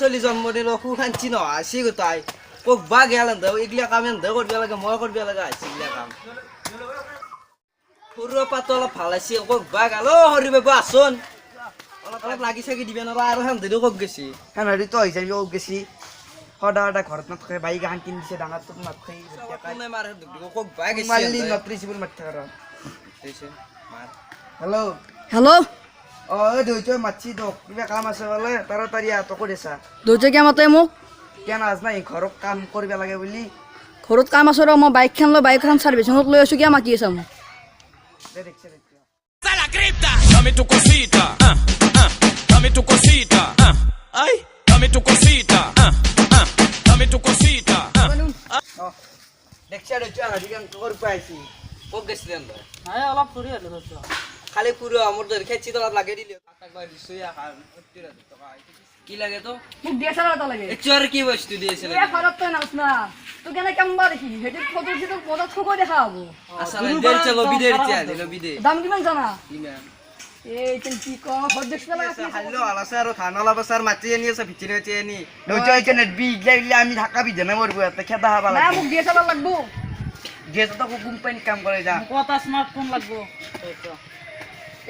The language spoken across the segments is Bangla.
চলি জন্মদিন সু খাঞ্চি নহয় আসি গোটাই কবা গেল এগিলা কাম এনে করবে লাগে মই করবে লাগে আসি এগিলা কাম সৰু পাতো অলপ ভাল আছে কবা গেল হৰি বাবু আসোন অলপ লাগি চাগি দিবে নবা আৰু হেন দেৰি কব গেছি হেন হৰি তো হৈ যাবি ওক গেছি সদা সদা ঘৰত নাথাকে বাইক আন কিনি দিছে ডাঙৰ তোক নাথাকে কোনে মাৰে কবা গেছি মারলি নত্রি জীবন মারতে পারো হ্যালো হ্যালো ও দুইটো মাছি তো কিবা কাম আছে বলে তাড়াতাড়ি আতো করেছা দুইটা কে মাতে মোক কেন আজ নাই ঘৰত কাম কৰিব লাগে বুলি ঘৰত কাম আছে ৰ মই বাইকখন লৈ বাইকখন সার্ভিসিংত লৈ আছো কিয় মাতি আছা মোক দেখছে la cripta. Dame tu cosita, dame tu cosita, ay, dame tu cosita, dame tu cosita. দেখছে দুইটো আজি কাম কৰি পাইছি কব গেছিলেন নাই অলপ ফুৰি আহিলো তো খালি পুরো আমার ধরে খেয়েছি তো লাগিয়ে দিলে একবার সুইয়া খান কি লাগে তো মোক ডিএসএলআর এটা লাগে একটু আর কি বস্তু দিয়েছিল এ ফারত তো নাছ না তো কেন কেমবা দেখি হেডি ফটো দিতে পদা ঠকই দেখা হবো আসলে দেল চলো বিদের চাল দিলো বিদে দাম কিমান জানা ইমান এই তেল কি ক হদ্দেশ পেলা আছে হ্যালো আলাসা আর খানা লাবা স্যার মাছি এনি আছে ভিতরে চেনি দুইটো এখানে বিগলাইলে আমি ঢাকা বিজনে মরব এত খেদা হাবা না লাগে মোক ডিএসএলআর লাগবো যেটা তো কোম্পানি কাম করে যা কত স্মার্টফোন লাগবো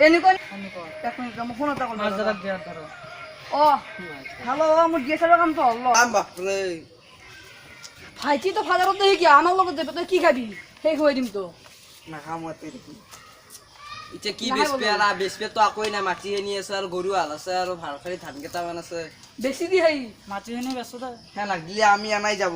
এনি কোন এখন আমি ফোন তা কল মাছ দিয়া ধরো ও হ্যালো মোৰ ডিএসএলআর কাম তো হলো আম বাপরে ভাইটি তো ফাদারত দেখি কি আমার লগত যাবে তুই কি খাবি সেই খুয়াই দিম তো না খামতে দেখি ইটা কি বেসপে আর বেসপে তো আকই না মাছি এনি আছে আর গরু হাল আছে আর ভাল খালি ধান কেটা মান আছে বেশি দি হাই মাটি এনে ব্যস্ত দা হ্যাঁ লাগলে আমি আনাই যাব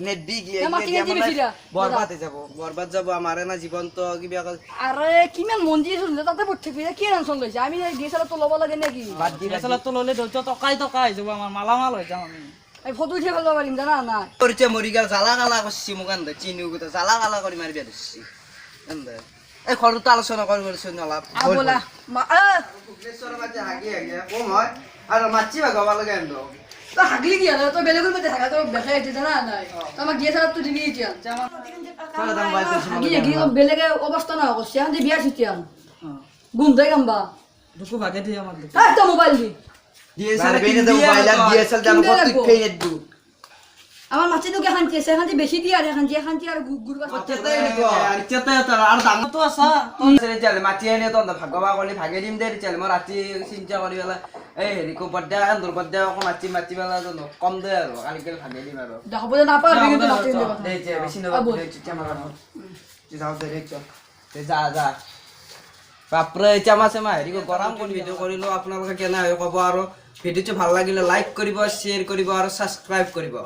নেট বিগলে মাটি কি বেশি দা বরবাদে যাব বরবাদ যাব আমারে না জীবন তো কিবা আরে কিমান মন্দির শুনলে তাতে পড়তে ফিরে কি টেনশন লইছে আমি ডিএসএলআর তো লব লাগে নাকি বাদ দি ডিএসএলআর তো ললে ধৈর্য টকাই যাব আমার মালামাল হয়ে যাম আমি এই ফটো উঠে ফেলতে পারিম জানা না করছে মরি গেল জ্বালা গালা করছি মুখান দে চিনি গুতো জ্বালা গালা করে মারি বেরছি এন্দে এই খরু তো আলোচনা করছ নলাপ আবলা ভুবনেশ্বর মাঝে হাগি হাগি কম হয় আর মাছি বা গবা লাগে এন্ড তো হাগলি কি আর তো বেলেগের মধ্যে থাকা তো দেখা যাচ্ছে জানা না তো আমার ডিএসএলআর তো দিবি কি জামা তাহলে দাম বাইতে হাগি হাগি বেলেগে অবস্থা না করছে আমি বিয়া শিখিয়াম গুম দেয় গাম্বা দুকু ভাগে দিয়ে আমার দিকে একটা মোবাইল দি ডিএসএল বেনে দেব বাইলা ডিএসএল জানো কত ফেইনেট দু আমার মাছি তো কে খানছে সে খানছে বেশি দি আর খানছে খানছে আর গুরবা চেতাই নিকো আর চেতাই তো আর দাম তো আসা সেরে চলে মাছি এনে তো ভাগবা কলি ভাগে দিম দে চলে মই রাতি চিন্তা করি বেলা এই হেরি কো বড্ডা আন্দর বড্ডা কো মাছি বেলা তো কম দে আর কালি কাল ভাগে দিম আর দেখাবো না পারবি কিন্তু মাছি দেব দে যে বেশি নবা দে ক্যামেরা তুই যাও দে রে তে যা যা বাপরে চামাছে মা হেরি কো গরম কোন ভিডিও করিলো আপোনালোকে কেনে হয় কব আর ভিডিওটো ভাল লাগিলে লাইক করিব শেয়ার করিব আর সাবস্ক্রাইব করিব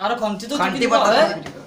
আর ঘন্টি তো ঘন্টি টিপি বাটা দিবা দিবা